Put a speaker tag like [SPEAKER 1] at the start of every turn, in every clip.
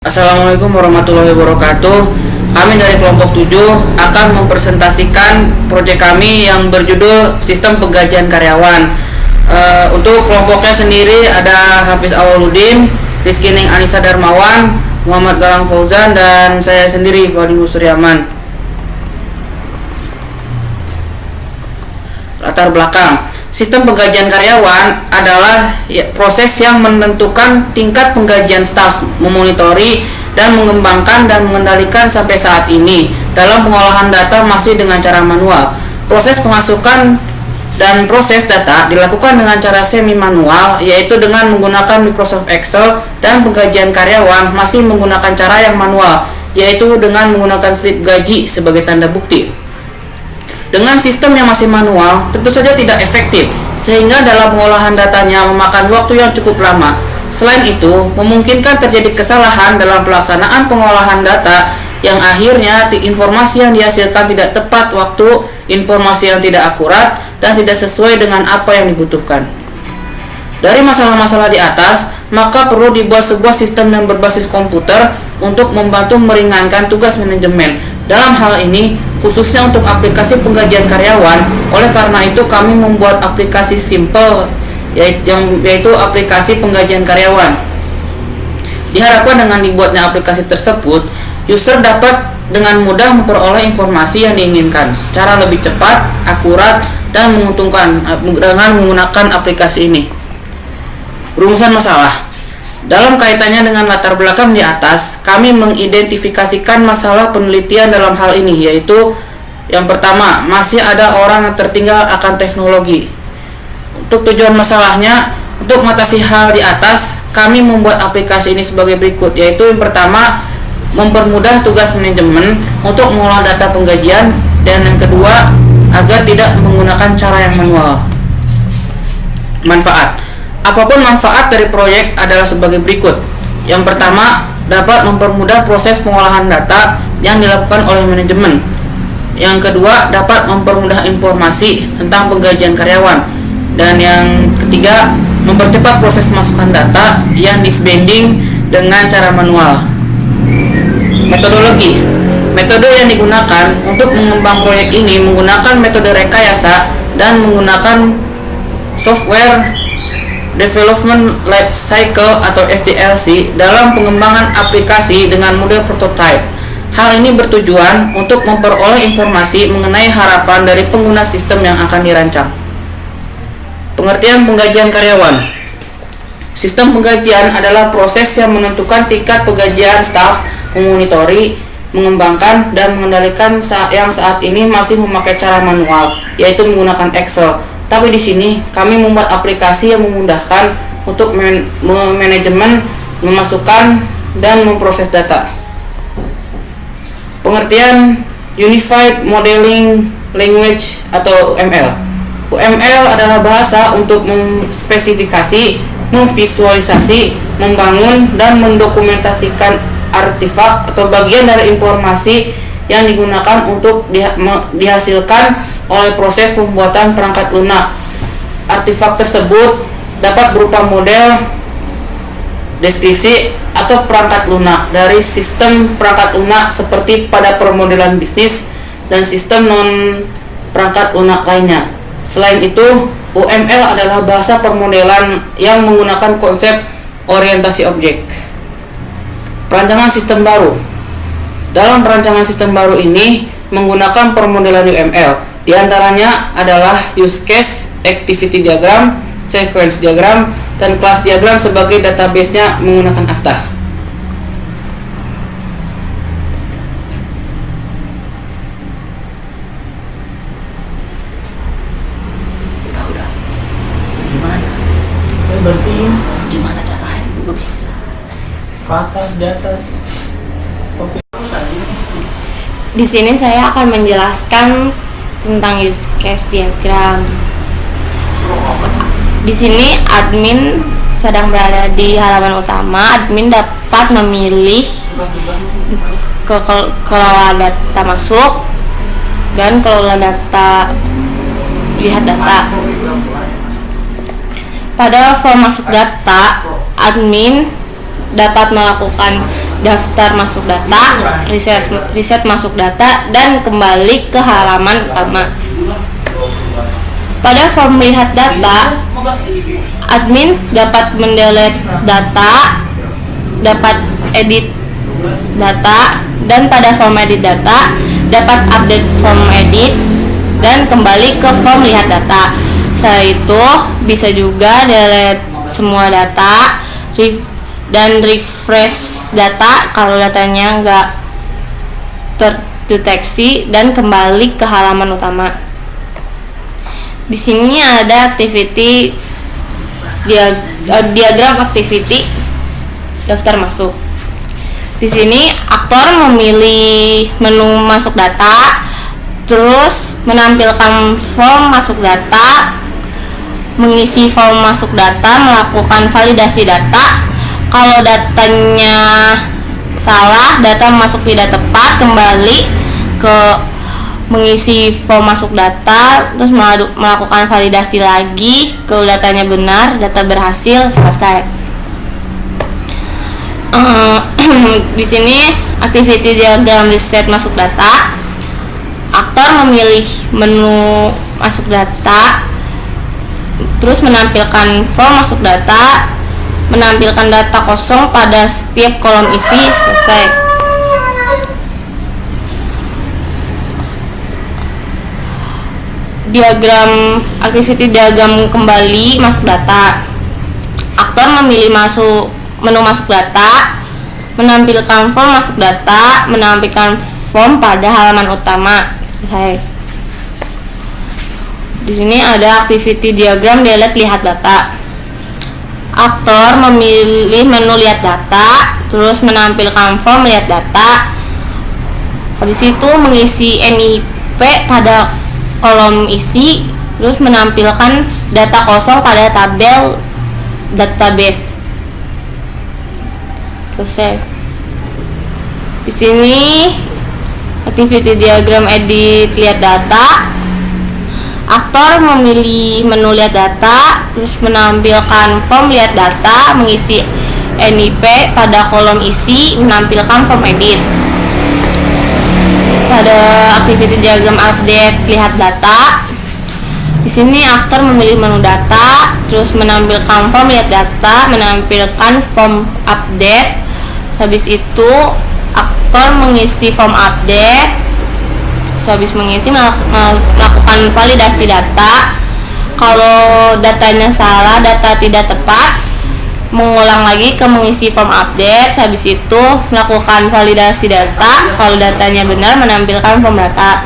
[SPEAKER 1] Assalamualaikum warahmatullahi wabarakatuh. Kami dari kelompok 7 akan mempresentasikan proyek kami yang berjudul Sistem Penggajian Karyawan. Untuk kelompoknya sendiri ada Hafiz Awaludin, Rizky Ning Anissa Darmawan, Muhammad Galang Fauzan, dan saya sendiri Fadil Suryaman. Latar belakang: sistem penggajian karyawan adalah proses yang menentukan tingkat penggajian staf, memonitori dan mengembangkan dan mengendalikan sampai saat ini. Dalam pengolahan data masih dengan cara manual. Proses pemasukan dan proses data dilakukan dengan cara semi manual, yaitu dengan menggunakan Microsoft Excel, dan penggajian karyawan masih menggunakan cara yang manual, yaitu dengan menggunakan slip gaji sebagai tanda bukti. Dengan sistem yang masih manual, tentu saja tidak efektif, sehingga dalam pengolahan datanya memakan waktu yang cukup lama. Selain itu, memungkinkan terjadi kesalahan dalam pelaksanaan pengolahan data, yang akhirnya informasi yang dihasilkan tidak tepat waktu, informasi yang tidak akurat, dan tidak sesuai dengan apa yang dibutuhkan. Dari masalah-masalah di atas, maka perlu dibuat sebuah sistem yang berbasis komputer untuk membantu meringankan tugas manajemen. Dalam hal ini, khususnya untuk aplikasi penggajian karyawan, oleh karena itu kami membuat aplikasi simple, yaitu aplikasi penggajian karyawan. Diharapkan dengan dibuatnya aplikasi tersebut, user dapat dengan mudah memperoleh informasi yang diinginkan secara lebih cepat, akurat, dan menguntungkan dengan menggunakan aplikasi ini. Rumusan masalah. Dalam kaitannya dengan latar belakang di atas, kami mengidentifikasikan masalah penelitian dalam hal ini, yaitu yang pertama, masih ada orang yang tertinggal akan teknologi. Untuk tujuan masalahnya, untuk mengatasi hal di atas, kami membuat aplikasi ini sebagai berikut, yaitu yang pertama, mempermudah tugas manajemen untuk mengolah data penggajian, dan yang kedua, agar tidak menggunakan cara yang manual. Manfaat. Apapun manfaat dari proyek adalah sebagai berikut. Yang pertama, dapat mempermudah proses pengolahan data yang dilakukan oleh manajemen. Yang kedua, dapat mempermudah informasi tentang penggajian karyawan. Dan yang ketiga, mempercepat proses pemasukan data yang disbanding dengan cara manual. Metodologi. Metode yang digunakan untuk mengembang proyek ini menggunakan metode rekayasa dan menggunakan software Development Life Cycle atau SDLC dalam pengembangan aplikasi dengan model prototype. Hal ini bertujuan untuk memperoleh informasi mengenai harapan dari pengguna sistem yang akan dirancang. Pengertian penggajian karyawan. Sistem penggajian adalah proses yang menentukan tingkat penggajian staf, memonitori, mengembangkan, dan mengendalikan yang saat ini masih memakai cara manual, yaitu menggunakan Excel. Tapi di sini kami membuat aplikasi yang memudahkan untuk manajemen, memasukkan, dan memproses data. Pengertian Unified Modeling Language atau UML. UML adalah bahasa untuk memspesifikasi, memvisualisasi, membangun, dan mendokumentasikan artefak atau bagian dari informasi yang digunakan untuk dihasilkan oleh proses pembuatan perangkat lunak. Artefak tersebut dapat berupa model, deskripsi, atau perangkat lunak dari sistem perangkat lunak seperti pada permodelan bisnis dan sistem non perangkat lunak lainnya. Selain itu, UML adalah bahasa permodelan yang menggunakan konsep orientasi objek. Perancangan sistem baru. Dalam perancangan sistem baru ini menggunakan permodelan UML. Di antaranya adalah use case, activity diagram, sequence diagram, dan class diagram sebagai database-nya menggunakan Asta. Udah. Gimana?
[SPEAKER 2] Saya berartiin
[SPEAKER 1] Gimana caranya? Gue bisa.
[SPEAKER 2] ke atas, di atas. Stop.
[SPEAKER 3] Di sini saya akan menjelaskan tentang use case diagram. Di sini admin sedang berada di halaman utama. Admin dapat memilih kelola data masuk dan kelola data lihat data. Pada form masuk data, admin dapat melakukan daftar masuk data, riset masuk data, dan kembali ke halaman utama. Pada form lihat data, admin dapat mendelete data, dapat edit data, dan pada form edit data dapat update form edit dan kembali ke form lihat data. Setelah itu bisa juga delete semua data dan refresh data kalau datanya nggak terdeteksi dan kembali ke halaman utama. Di sini ada activity diagram activity daftar masuk. Di sini aktor memilih menu masuk data, terus menampilkan form masuk data, mengisi form masuk data, melakukan validasi data. Kalau datanya salah, data masuk tidak tepat, kembali ke mengisi form masuk data, terus melakukan validasi lagi. Kalau datanya benar, data berhasil, selesai. Di sini activity diagram riset masuk data. Aktor memilih menu masuk data, terus menampilkan form masuk data, menampilkan data kosong pada setiap kolom isi, selesai. Diagram activity diagram kembali masuk data. Aktor memilih menu masuk data, menampilkan form masuk data, menampilkan form pada halaman utama, selesai. Di sini ada activity diagram delete lihat data. Aktor memilih menu lihat data, terus menampilkan form lihat data. Habis itu mengisi NIP pada kolom isi, terus menampilkan data kosong pada tabel database. Selesai. Di sini activity diagram edit lihat data. Aktor memilih menu lihat data, terus menampilkan form lihat data, mengisi NIP pada kolom isi, menampilkan form edit. Pada activity diagram update lihat data, di sini aktor memilih menu data, terus menampilkan form lihat data, menampilkan form update. Habis itu aktor mengisi form update. Habis mengisi melakukan validasi data. Kalau datanya salah, data tidak tepat, mengulang lagi ke mengisi form update. Habis itu melakukan validasi data. Kalau datanya benar, menampilkan form data.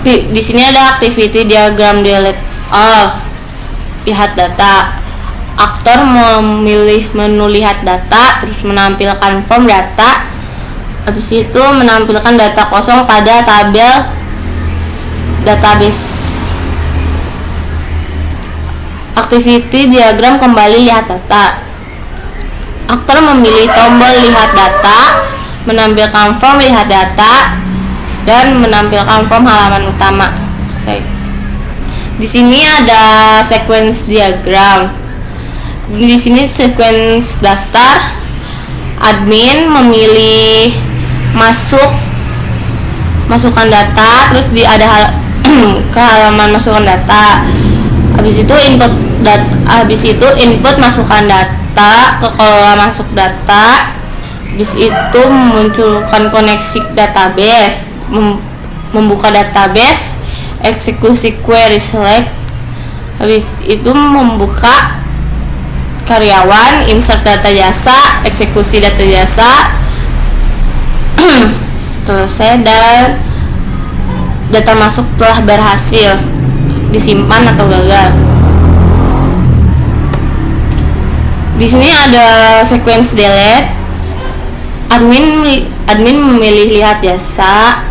[SPEAKER 3] Di sini ada activity diagram delete all lihat data. Aktor memilih menu lihat data, terus menampilkan form data. Habis itu menampilkan data kosong pada tabel database. Activity diagram kembali lihat data. Aktor memilih tombol lihat data, menampilkan form lihat data, dan menampilkan form halaman utama. Di sini ada sequence diagram. Di sini sequence daftar. Admin memilih masukkan data, terus ada ke halaman masukkan data. Habis itu input masukkan data ke kolom masuk data. Habis itu memunculkan koneksi database, membuka database, eksekusi query select. Habis itu membuka karyawan, insert data jasa, eksekusi data jasa. Selesai dan data masuk telah berhasil disimpan atau gagal. Di sini ada sequence delete. Admin memilih lihat jasa,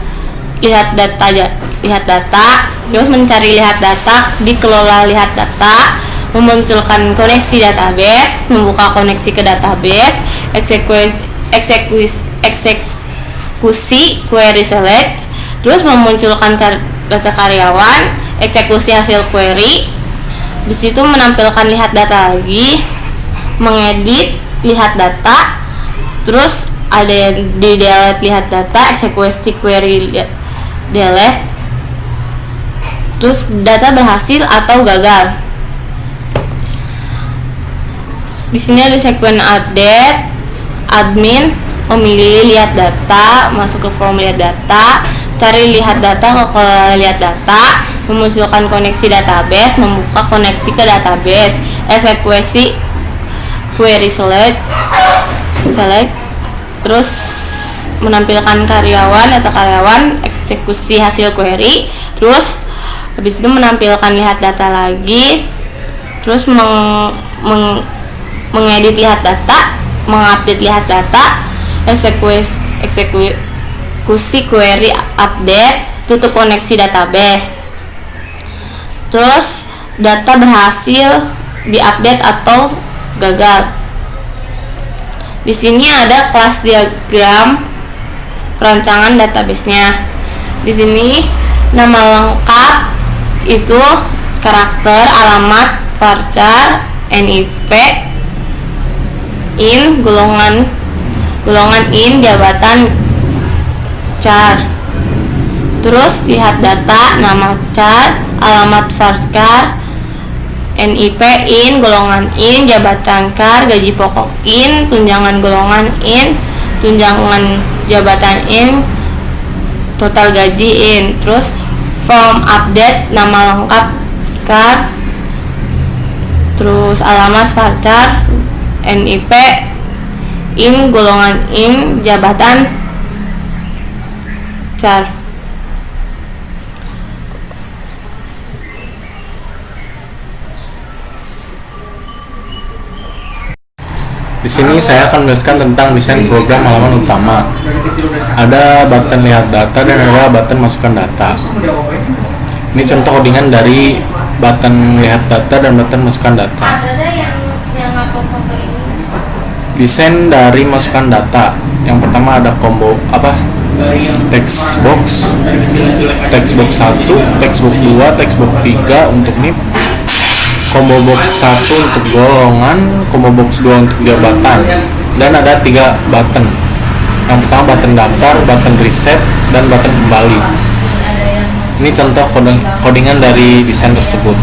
[SPEAKER 3] lihat data, terus mencari lihat data, dikelola lihat data, memunculkan koneksi database, membuka koneksi ke database, eksekusi query select, terus memunculkan data karyawan, eksekusi hasil query. Di situ menampilkan lihat data lagi, mengedit, lihat data, terus ada yang di delete lihat data, eksekusi query delete, terus data berhasil atau gagal. Di sini ada segmen update, admin memilih lihat data, masuk ke form lihat data, cari lihat data ke lihat data, memunculkan koneksi database, membuka koneksi ke database, eksekusi query select, terus menampilkan karyawan atau karyawan, eksekusi hasil query, terus habis itu menampilkan lihat data lagi, terus mengedit lihat data, mengupdate lihat data, eksekusi query update, tutup koneksi database. Terus data berhasil diupdate atau gagal. Di sini ada kelas diagram perancangan database-nya. Di sini nama lengkap itu karakter, alamat, varchar, NIP, in, golongan in, jabatan, char. Terus lihat data, nama char, alamat varchar, NIP in, golongan in, jabatan char, gaji pokok in, tunjangan golongan in, tunjangan jabatan in, total gaji in. Terus form update, nama lengkap char, terus alamat varchar, NIP in, golongan in, jabatan char.
[SPEAKER 4] Di sini saya akan menjelaskan tentang desain program halaman utama. Ada button lihat data dan ada button masukkan data. Ini contoh codingan dari button lihat data dan button masukkan data.
[SPEAKER 3] Yang apa foto ini?
[SPEAKER 4] Desain dari masukkan data. Yang pertama ada combo text box 1, text box 2, text box 3 untuk NIP, combo box 1 untuk golongan, combo box 2 untuk jabatan, dan ada 3 button. Yang pertama button daftar, button reset, dan button kembali. Ini contoh codingan dari desain tersebut.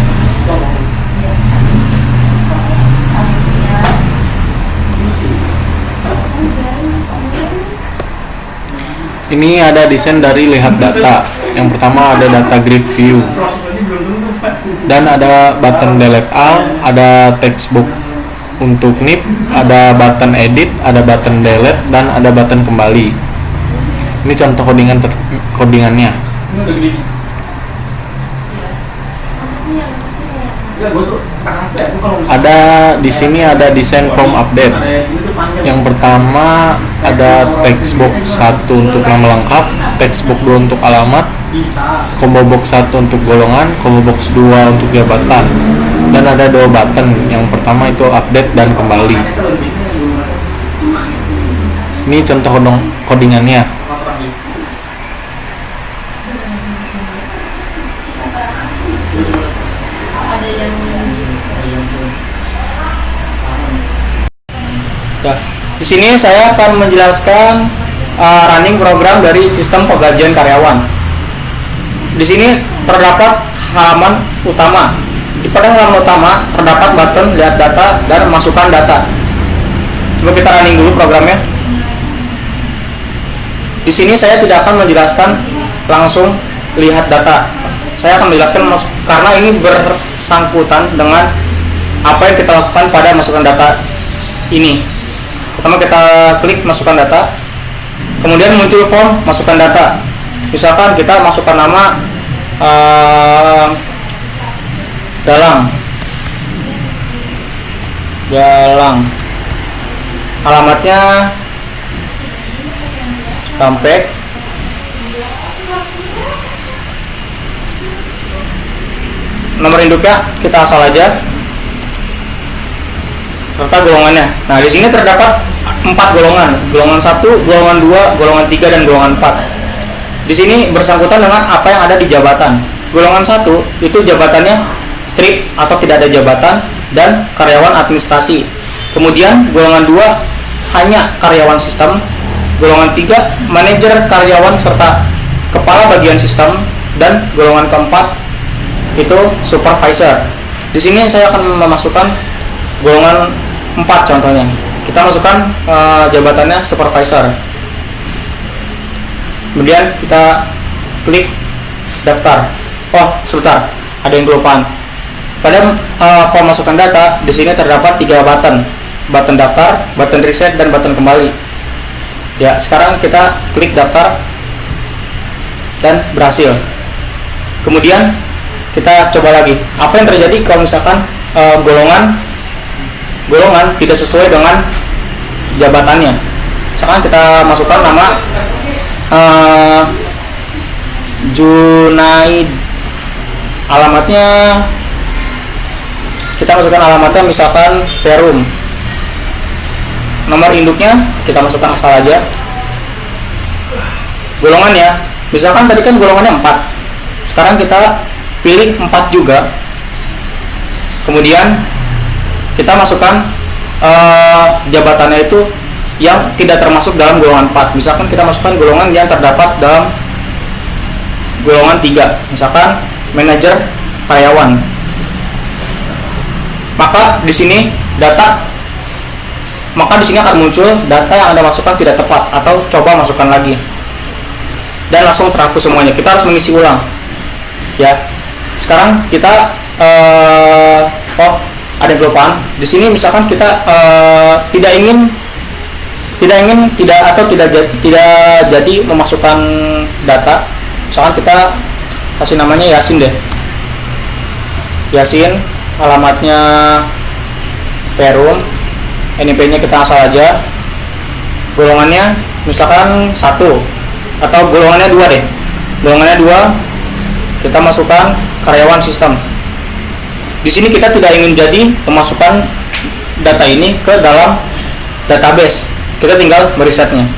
[SPEAKER 4] Ini ada desain dari lihat data. Yang pertama ada data grid view, dan ada button delete all, ada textbook untuk NIP, ada button edit, ada button delete, dan ada button kembali. Ini contoh codingannya. Ada di sini ada desain form update. Yang pertama ada textbook 1 untuk nama lengkap, textbook 2 untuk alamat, combo box 1 untuk golongan, combo box 2 untuk jabatan, dan ada 2 button. Yang pertama itu update dan kembali. Ini contoh codingannya.
[SPEAKER 2] Ya, di sini saya akan menjelaskan running program dari sistem penggajian karyawan. Di sini terdapat halaman utama. Pada halaman utama terdapat button lihat data dan masukkan data. Coba kita running dulu programnya. Di sini saya tidak akan menjelaskan langsung lihat data. Saya akan menjelaskan karena ini bersangkutan dengan apa yang kita lakukan pada masukkan data ini. Pertama kita klik masukkan data, kemudian muncul form masukkan data. Misalkan kita masukkan nama Galang, alamatnya Tampek, nomor induknya kita asal aja, serta golongannya. Nah, di sini terdapat 4 golongan, golongan 1, golongan 2, golongan 3, dan golongan 4. Di sini bersangkutan dengan apa yang ada di jabatan. Golongan 1 itu jabatannya strip atau tidak ada jabatan dan karyawan administrasi. Kemudian golongan 2 hanya karyawan sistem. Golongan 3 manajer karyawan serta kepala bagian sistem, dan golongan keempat itu supervisor. Di sini saya akan memasukkan golongan 4 contohnya. Kita masukkan jabatannya supervisor. Kemudian kita klik daftar. Oh, sebentar, ada yang kelupaan. Pada form masukkan data, di sini terdapat 3 button. Button daftar, button reset, dan button kembali. Ya, sekarang kita klik daftar dan berhasil. Kemudian kita coba lagi. Apa yang terjadi kalau misalkan golongan tidak sesuai dengan jabatannya? Misalkan kita masukkan nama Junaid, alamatnya kita masukkan alamatnya misalkan Perum. Nomor induknya kita masukkan asal aja. Golongannya, misalkan tadi kan golongannya 4. Sekarang kita pilih 4 juga. Kemudian kita masukkan jabatannya itu yang tidak termasuk dalam golongan 4. Misalkan kita masukkan golongan yang terdapat dalam golongan 3. Misalkan manajer karyawan. Maka di sini akan muncul data yang Anda masukkan tidak tepat, atau coba masukkan lagi. Dan langsung terhapus semuanya. Kita harus mengisi ulang. Ya. Sekarang kita ada yang kelupaan. Di sini misalkan kita tidak jadi memasukkan data. Misalkan kita kasih namanya Yasin deh. Yasin, alamatnya Perum, NIP-nya kita asal aja. Golongannya misalkan 1, atau golongannya 2 deh. Golongannya 2, kita masukkan karyawan sistem. Di sini kita tidak ingin jadi memasukkan data ini ke dalam database. Kita tinggal merisetnya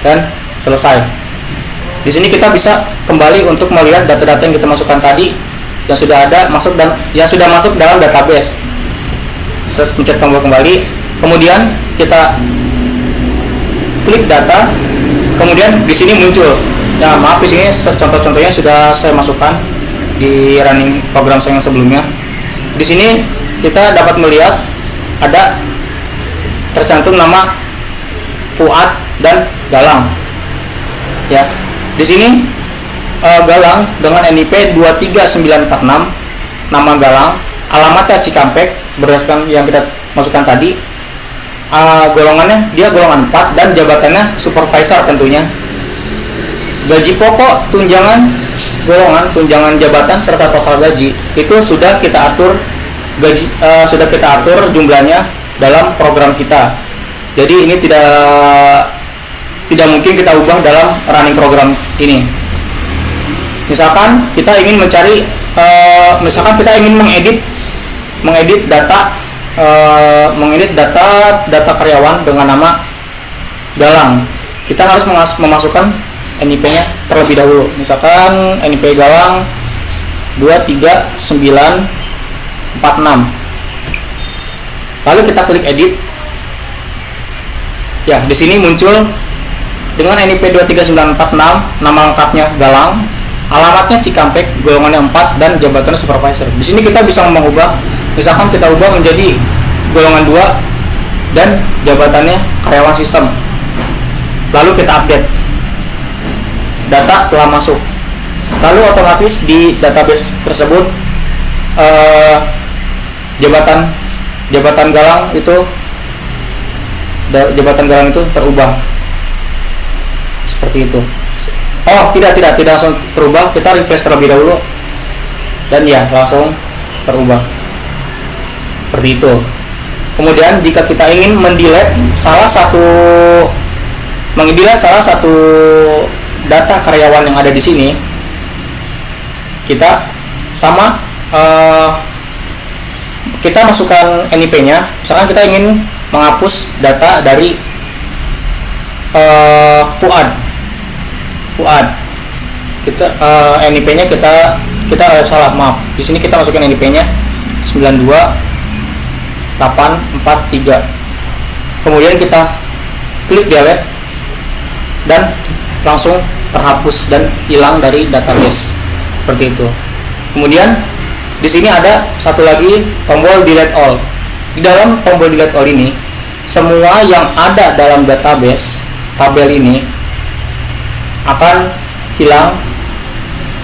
[SPEAKER 2] dan selesai. Di sini kita bisa kembali untuk melihat data-data yang kita masukkan tadi yang sudah ada yang sudah masuk dalam database. Kita pencet tombol kembali, kemudian kita klik data, kemudian di sini muncul. Ya maaf, di sini contoh-contohnya sudah saya masukkan di running program saya yang sebelumnya. Di sini kita dapat melihat ada tercantum nama Fuad dan Galang. Ya, di sini Galang dengan NIP 23946, nama Galang, alamatnya Cikampek berdasarkan yang kita masukkan tadi. Golongannya dia golongan 4 dan jabatannya supervisor tentunya. Gaji pokok, tunjangan golongan, tunjangan jabatan serta total gaji itu sudah kita atur jumlahnya dalam program kita. Jadi ini tidak mungkin kita ubah dalam running program ini. Misalkan kita ingin mencari mengedit data karyawan dengan nama Galang. Kita harus memasukkan NIP-nya terlebih dahulu. Misalkan NIP Galang 23946. Lalu kita klik edit. Ya, di sini muncul dengan NIP 23946, nama lengkapnya Galang, alamatnya Cikampek, golongannya 4 dan jabatannya supervisor. Di sini kita bisa mengubah, misalkan kita ubah menjadi golongan 2 dan jabatannya karyawan sistem. Lalu kita update. Data telah masuk. Lalu otomatis di database tersebut jabatan Galang itu terubah seperti itu. Oh, tidak langsung terubah. Kita refresh terlebih dahulu dan ya langsung terubah seperti itu. Kemudian jika kita ingin mendelete salah satu data karyawan yang ada di sini, kita kita masukkan NIP-nya. Misalkan kita ingin menghapus data dari Fuad. Kita NIP-nya kita salah, maaf. Di sini kita masukkan NIP-nya 92. 843. Kemudian kita klik delete dan langsung terhapus dan hilang dari database seperti itu. Kemudian di sini ada satu lagi tombol delete all. Di dalam tombol delete all ini semua yang ada dalam database tabel ini akan hilang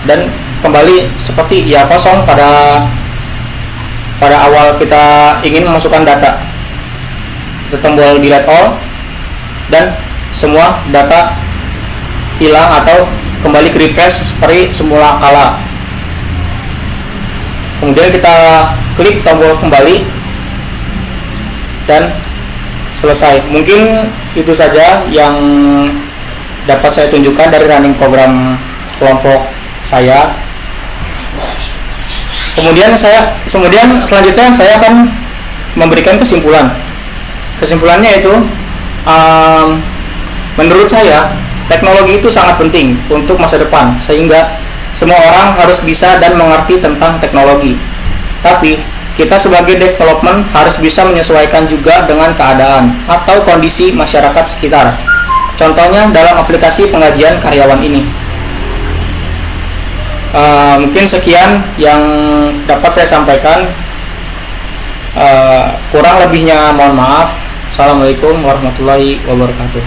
[SPEAKER 2] dan kembali seperti ya kosong pada awal kita ingin memasukkan data. Kita tombol delete all dan semua data hilang atau kembali ke refresh seperti semula kala. Kemudian kita klik tombol kembali dan selesai. Mungkin itu saja yang dapat saya tunjukkan dari running program kelompok saya. Kemudian selanjutnya saya akan memberikan kesimpulan. Kesimpulannya itu menurut saya teknologi itu sangat penting untuk masa depan, sehingga semua orang harus bisa dan mengerti tentang teknologi. Tapi kita sebagai development harus bisa menyesuaikan juga dengan keadaan atau kondisi masyarakat sekitar. Contohnya dalam aplikasi pengajian karyawan ini. Mungkin sekian yang dapat saya sampaikan. Kurang lebihnya mohon maaf. Assalamualaikum warahmatullahi wabarakatuh.